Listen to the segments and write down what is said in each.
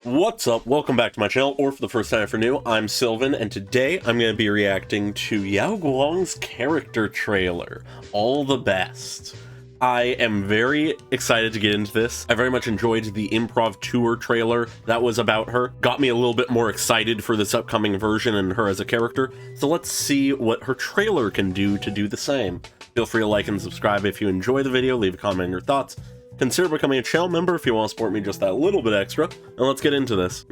What's up? Welcome back to my channel, or for the first time for new, I'm Sylvan, and today I'm going to be reacting to Yao Guang's character trailer, All the Best. I am very excited to get into this. I very much enjoyed the improv tour trailer that was about her. Got me a little bit more excited for this upcoming version and her as a character, so let's see what her trailer can do to do the same. Feel free to like and subscribe if you enjoy the video, leave a comment on your thoughts. Consider becoming a channel member if you want to support me just that little bit extra, and let's get into this.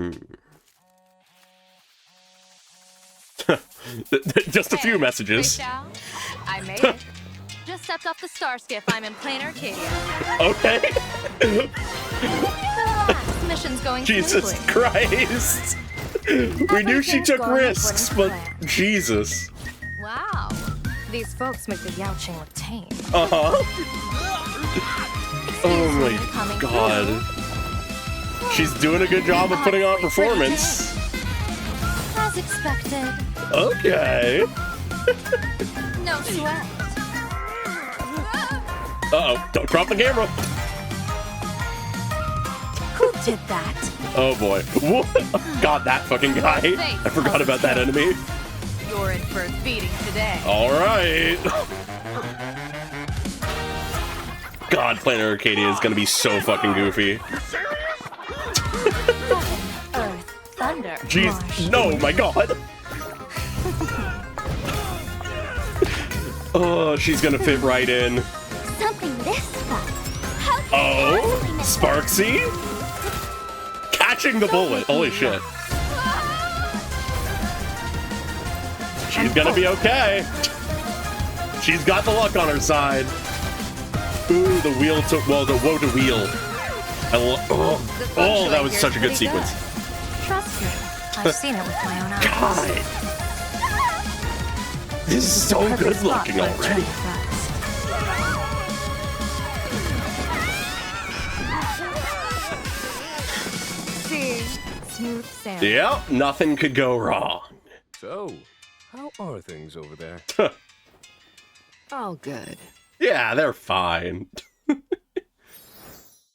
Just a few messages. I made it. Just stepped off the star skiff. I'm in plain Arcadia. Okay. Relax. Mission's going Jesus smoothly. Christ. We knew she took risks, but Jesus. Wow. These folks make the Yao Ching look tame. Oh my god. She's doing a good job of putting on a performance. As expected. Okay. No sweat. Uh-oh, don't drop the camera. Who did that? Oh boy. What? God, that fucking guy. I forgot about that enemy. You're in for a beating today. Alright. God, Planet Arcadia is gonna be so fucking goofy. Earth, thunder, Jeez, marsh. no, my god. Oh, she's gonna fit right in. Something this fun. Oh, Sparksy? Catching the bullet, holy shit. She's gonna be okay. She's got the luck on her side. Ooh, the wheel took, well, the woe to wheel. Oh, that was such a good sequence. Trust me, I've seen it with my own eyes. God. This is so good looking already. See, smooth sailing. Yep, nothing could go wrong. So, how are things over there? All good. Yeah, they're fine.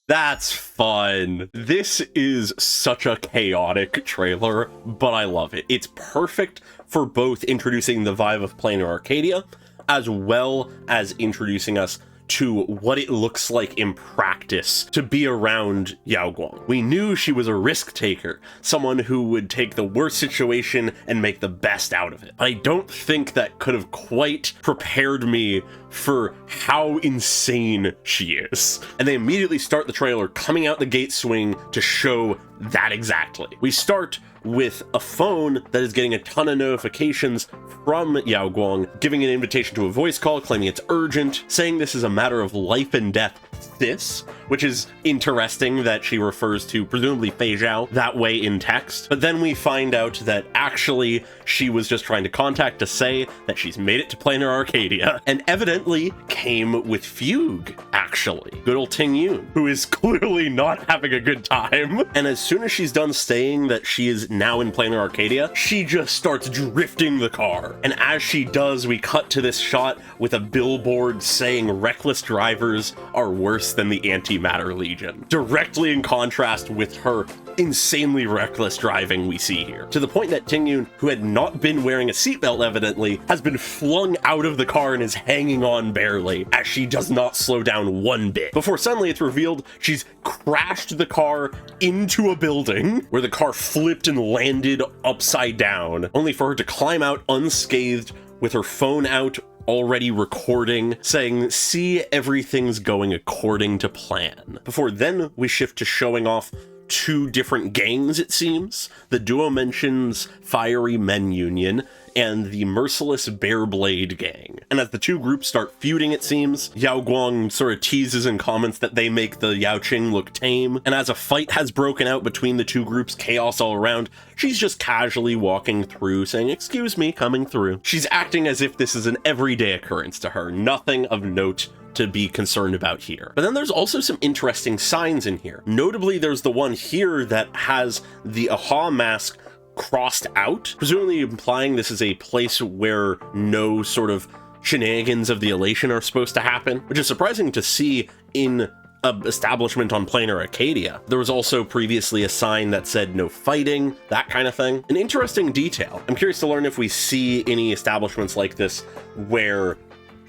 That's fun. This is such a chaotic trailer, but I love it. It's perfect for both introducing the vibe of Planar Arcadia, as well as introducing us to what it looks like in practice to be around Yao Guang. We knew she was a risk taker, someone who would take the worst situation and make the best out of it. I don't think that could have quite prepared me for how insane she is. And they immediately start the trailer coming out the gate swing to show that exactly. We start with a phone that is getting a ton of notifications from Yao Guang, giving an invitation to a voice call, claiming it's urgent, saying this is a matter of life and death, this, which is interesting that she refers to presumably Fei Zhao that way in text. But then we find out that actually she was just trying to contact to say that she's made it to Planar Arcadia, and evidently came with Fugue, actually. Good old Ting Yun, who is clearly not having a good time. And as soon as she's done saying that she is now in Planar Arcadia, she just starts drifting the car. And as she does, we cut to this shot with a billboard saying reckless drivers are worse than the Antimatter Legion, directly in contrast with her insanely reckless driving we see here, to the point that Ting Yun, who had not been wearing a seatbelt evidently, has been flung out of the car and is hanging on barely, as she does not slow down one bit, before suddenly it's revealed she's crashed the car into a building, where the car flipped and landed upside down, only for her to climb out unscathed with her phone out, already recording, saying, see, everything's going according to plan. Before then, we shift to showing off two different gangs, it seems. The duo mentions Fiery Men Union and the Merciless Bearblade Gang. And as the two groups start feuding, it seems, Yao Guang sort of teases and comments that they make the Yao Ching look tame, and as a fight has broken out between the two groups, chaos all around, she's just casually walking through, saying, excuse me, coming through. She's acting as if this is an everyday occurrence to her, nothing of note to be concerned about here. But then there's also some interesting signs in here. Notably, there's the one here that has the Aha mask crossed out, presumably implying this is a place where no sort of shenanigans of the elation are supposed to happen, which is surprising to see in a establishment on planar Arcadia. There was also previously a sign that said no fighting, that kind of thing. An interesting detail. I'm curious to learn if we see any establishments like this where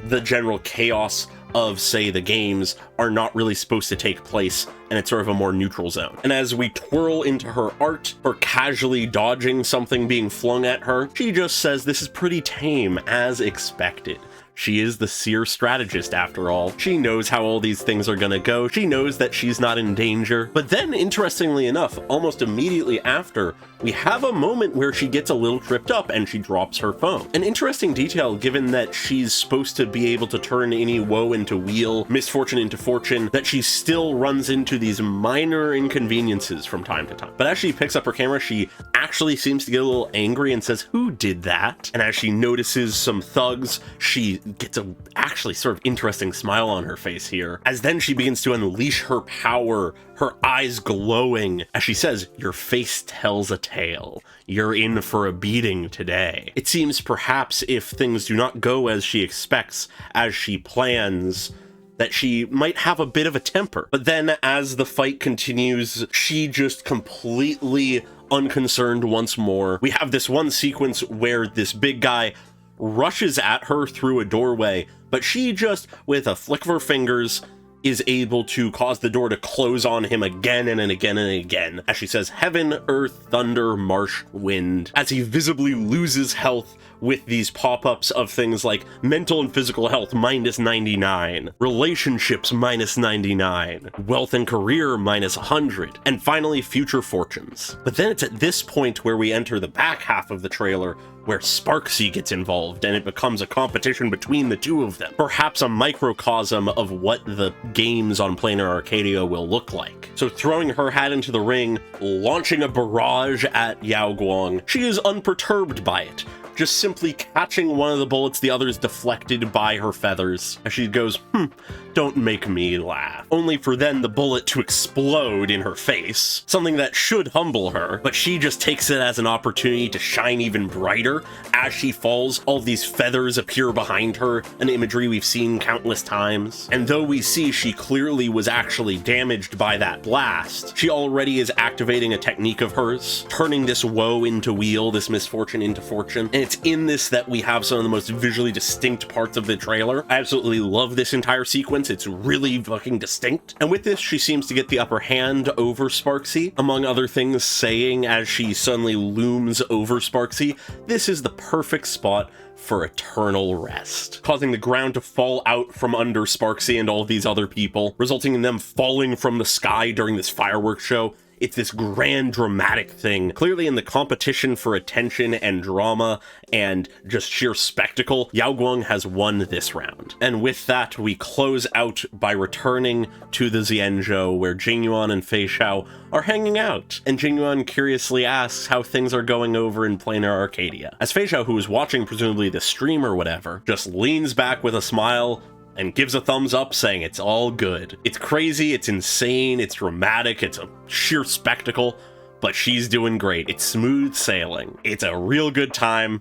the general chaos of, say, the games are not really supposed to take place, and it's sort of a more neutral zone. And as we twirl into her art, her casually dodging something being flung at her, she just says this is pretty tame, as expected. She is the seer strategist, after all. She knows how all these things are gonna go. She knows that she's not in danger. But then, interestingly enough, almost immediately after, we have a moment where she gets a little tripped up and she drops her phone. An interesting detail, given that she's supposed to be able to turn any woe into weal, misfortune into fortune, that she still runs into these minor inconveniences from time to time. But as she picks up her camera, she actually seems to get a little angry and says, "Who did that?" And as she notices some thugs, she gets a actually sort of interesting smile on her face here, as then she begins to unleash her power, her eyes glowing, as she says, "Your face tells a tale. You're in for a beating today." It seems perhaps if things do not go as she expects, as she plans, that she might have a bit of a temper. But then as the fight continues, she just completely unconcerned once more. We have this one sequence where this big guy rushes at her through a doorway, but she just, with a flick of her fingers, is able to cause the door to close on him again and again and again, as she says, "Heaven, earth, thunder, marsh, wind," as he visibly loses health with these pop-ups of things like mental and physical health -99, relationships -99, wealth and career -100, and finally future fortunes. But then it's at this point where we enter the back half of the trailer, where Sparksy gets involved and it becomes a competition between the two of them. Perhaps a microcosm of what the games on Planar Arcadia will look like. So throwing her hat into the ring, launching a barrage at Yao Guang, she is unperturbed by it, just simply catching one of the bullets, the others deflected by her feathers, as she goes, "Don't make me laugh," only for then the bullet to explode in her face, something that should humble her, but she just takes it as an opportunity to shine even brighter. As she falls, all these feathers appear behind her, an imagery we've seen countless times, and though we see she clearly was actually damaged by that blast, she already is activating a technique of hers, turning this woe into weal, this misfortune into fortune, and it's in this that we have some of the most visually distinct parts of the trailer. I absolutely love this entire sequence. It's really fucking distinct. And with this, she seems to get the upper hand over Sparksy, among other things, saying as she suddenly looms over Sparksy, "This is the perfect spot for eternal rest," causing the ground to fall out from under Sparksy and all of these other people, resulting in them falling from the sky during this fireworks show. It's this grand dramatic thing. Clearly in the competition for attention and drama and just sheer spectacle, Yao Guang has won this round. And with that, we close out by returning to the Xianzhou, where Jingyuan and Fei Xiao are hanging out. And Jingyuan curiously asks how things are going over in Planar Arcadia, as Fei Xiao, who is watching presumably the stream or whatever, just leans back with a smile and gives a thumbs up saying it's all good. It's crazy, it's insane, it's dramatic, it's a sheer spectacle, but she's doing great. It's smooth sailing. It's a real good time.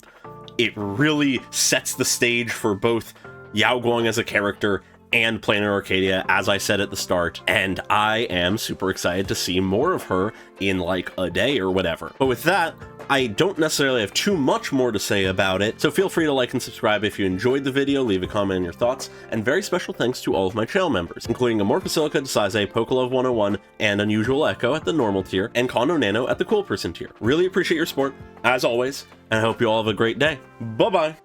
It really sets the stage for both Yao Guang as a character and Planar Arcadia, as I said at the start, and I am super excited to see more of her in like a day or whatever. But with that, I don't necessarily have too much more to say about it, so feel free to like and subscribe if you enjoyed the video, leave a comment on your thoughts, and very special thanks to all of my channel members, including Amor Basilica, Desaize, Pokelove 101, and Unusual Echo at the normal tier, and Kondo Nano at the cool person tier. Really appreciate your support, as always, and I hope you all have a great day. Bye-bye!